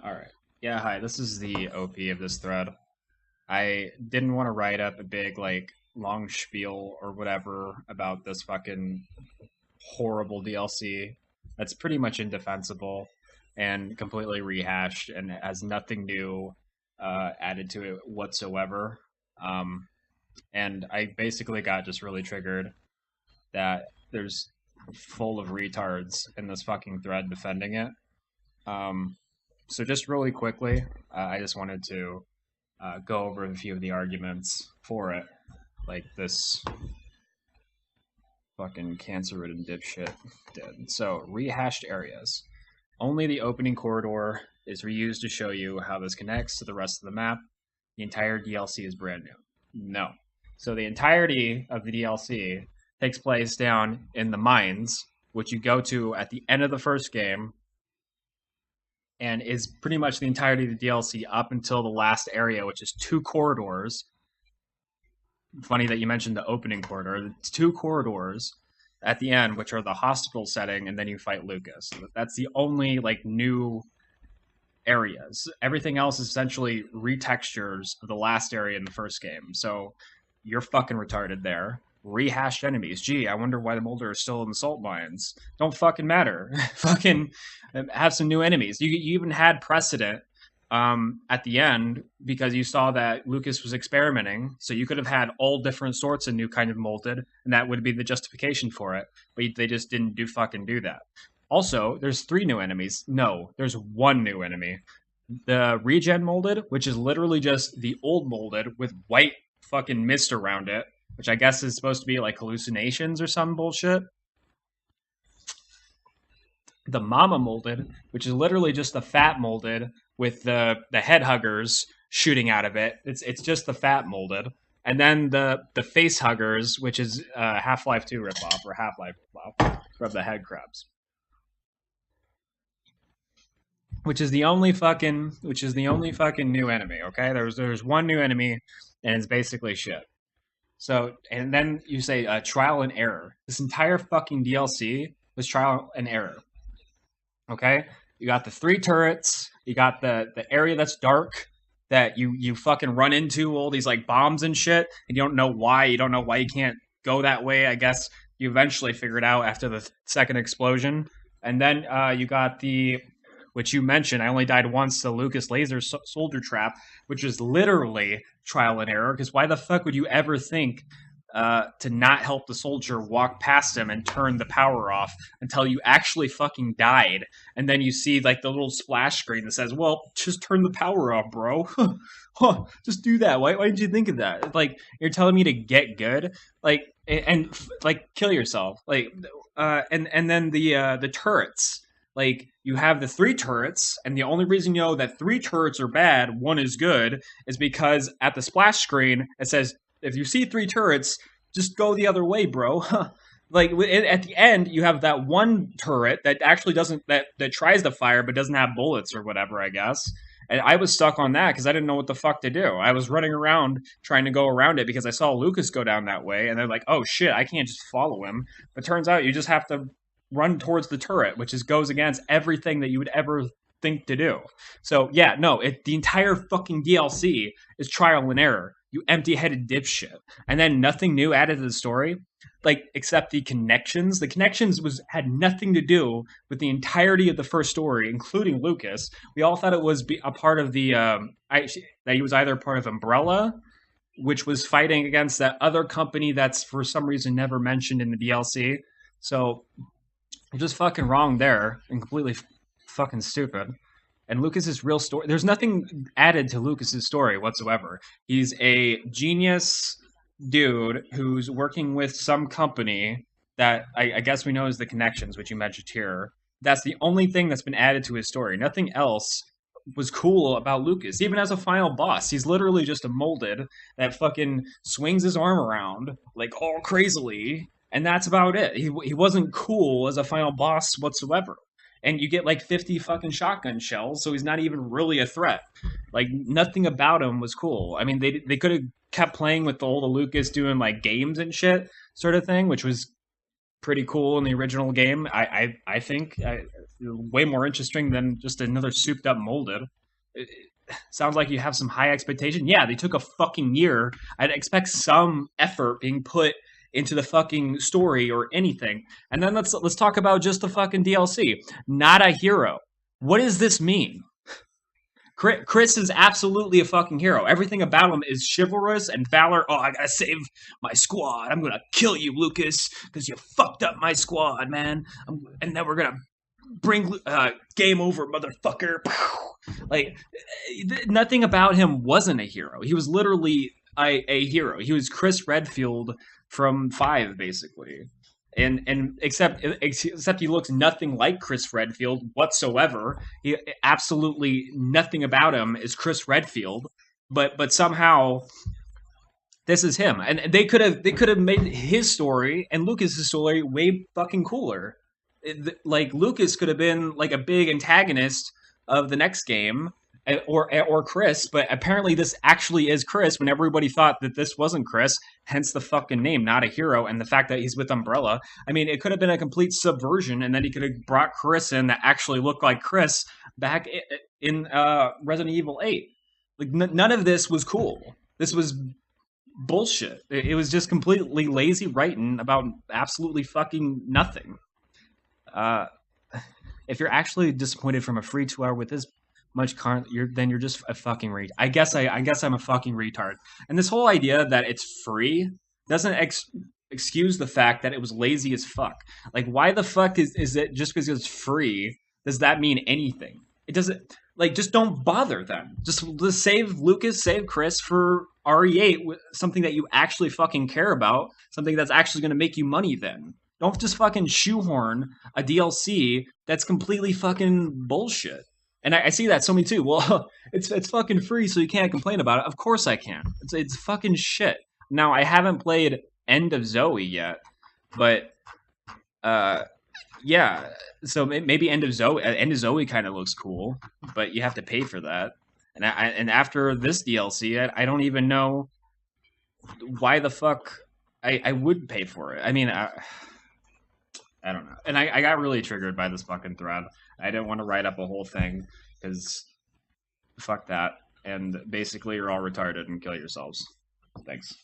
All right. Yeah, hi. This is the OP of this thread. I didn't want to write up a big, like, long spiel or whatever about this fucking horrible DLC that's pretty much indefensible and completely rehashed and has nothing new added to it whatsoever. Um, and I basically got just really triggered that there's full of retards in this fucking thread defending it. Um, so just really quickly, I just wanted to go over a few of the arguments for it, like this fucking cancer-ridden dipshit did. So rehashed areas. Only the opening corridor is reused to show you how this connects to the rest of the map. The entire DLC is brand new. No. So the entirety of the DLC takes place down in the mines, which you go to at the end of the first game, and is pretty much the entirety of the DLC up until the last area, which is two corridors. Funny that you mentioned the opening corridor. It's two corridors at the end, which are the hospital setting, and then you fight Lucas. That's the only like new areas. Everything else is essentially retextures of the last area in the first game. So you're fucking retarded there. Rehashed enemies. Gee, I wonder why the Molder is still in the salt mines. Don't fucking matter. Fucking have some new enemies. You even had precedent at the end because you saw that Lucas was experimenting. So you could have had all different sorts of new kind of molded, and that would be the justification for it. But they just didn't do that. Also, there's three new enemies. No, there's one new enemy. The regen molded, which is literally just the old molded with white fucking mist around it, which I guess is supposed to be like hallucinations or some bullshit. The mama molded, which is literally just the fat molded with the head huggers shooting out of it. It's just the fat molded. And then the face huggers, which is Half-Life 2 ripoff or Half-Life ripoff from the head crabs. Which is the only fucking new enemy. Okay, there's one new enemy, and it's basically shit. So and then you say trial and error. This entire fucking DLC was trial and error. Okay, you got the three turrets. You got the area that's dark that you fucking run into all these like bombs and shit, and you don't know why. You don't know why you can't go that way. I guess you eventually figure it out after the second explosion, and then you got the which you mentioned. I only died once to Lucas Laser Soldier Trap, which is literally trial and error. Because why the fuck would you ever think to not help the soldier walk past him and turn the power off until you actually fucking died? And then you see like the little splash screen that says, "Well, just turn the power off, bro." Just do that. Why did you think of that? Like you're telling me to get good, like like kill yourself, like and then the turrets. Like you have the three turrets, and the only reason you know that three turrets are bad, one is good, is because at the splash screen it says if you see three turrets, just go the other way, bro. Like at the end, you have that one turret that actually doesn't that tries to fire but doesn't have bullets or whatever, I guess. And I was stuck on that because I didn't know what the fuck to do. I was running around trying to go around it because I saw Lucas go down that way, and they're like, "Oh shit, I can't just follow him." But turns out you just have to run towards the turret, which is goes against everything that you would ever think to do. So yeah, no, the entire fucking DLC is trial and error. You empty-headed dipshit, and then nothing new added to the story, like except the connections. The connections was had nothing to do with the entirety of the first story, including Lucas. We all thought it was a part of the that he was either part of Umbrella, which was fighting against that other company that's for some reason never mentioned in the DLC. So just fucking wrong there and completely fucking stupid. And Lucas's real story, there's nothing added to Lucas's story whatsoever. He's a genius dude who's working with some company that I guess we know is the Connections, which you mentioned here. That's the only thing that's been added to his story. Nothing else was cool about Lucas. Even as a final boss, he's literally just a molded that fucking swings his arm around like all crazily, and that's about it. He wasn't cool as a final boss whatsoever. And you get like 50 fucking shotgun shells, so he's not even really a threat. Like nothing about him was cool. I mean, they could have kept playing with all the Lucas doing like games and shit sort of thing, which was pretty cool in the original game. I think. way more interesting than just another souped up molded. It sounds like you have some high expectation. Yeah, they took a fucking year. I'd expect some effort being put into the fucking story or anything. And then let's talk about just the fucking DLC. Not a hero. What does this mean? Chris is absolutely a fucking hero. Everything about him is chivalrous and valor. Oh, I gotta save my squad. I'm gonna kill you, Lucas, because you fucked up my squad, man. And then we're gonna bring game over, motherfucker. Like nothing about him wasn't a hero. He was literally a hero. He was Chris Redfield from 5, basically. And except he looks nothing like Chris Redfield whatsoever. He absolutely nothing about him is Chris Redfield, but somehow this is him. And they could have made his story and Lucas's story way fucking cooler. Like Lucas could have been like a big antagonist of the next game, or Chris, but apparently this actually is Chris when everybody thought that this wasn't Chris, hence the fucking name, not a hero, and the fact that he's with Umbrella. I mean, it could have been a complete subversion, and then he could have brought Chris in that actually looked like Chris back in Resident Evil 8. Like, none of this was cool. This was bullshit. It was just completely lazy writing about absolutely fucking nothing. Uh, if you're actually disappointed from a free 2 hour with this much then you're just a fucking retard. I guess I'm a fucking retard. And this whole idea that it's free doesn't excuse the fact that it was lazy as fuck. Like, why the fuck is it just because it's free? Does that mean anything? It doesn't. Like, just don't bother then. Just save Lucas, save Chris for RE8, something that you actually fucking care about, something that's actually going to make you money then. Don't just fucking shoehorn a DLC that's completely fucking bullshit. And I see that so many too. Well, it's fucking free, so you can't complain about it. Of course I can. It's fucking shit. Now I haven't played End of Zoe yet, but yeah. So maybe End of Zoe kind of looks cool, but you have to pay for that. And after this DLC, I don't even know why the fuck I would pay for it. I mean, I don't know. And I got really triggered by this fucking thread. I didn't want to write up a whole thing because fuck that. And basically, you're all retarded and kill yourselves. Thanks.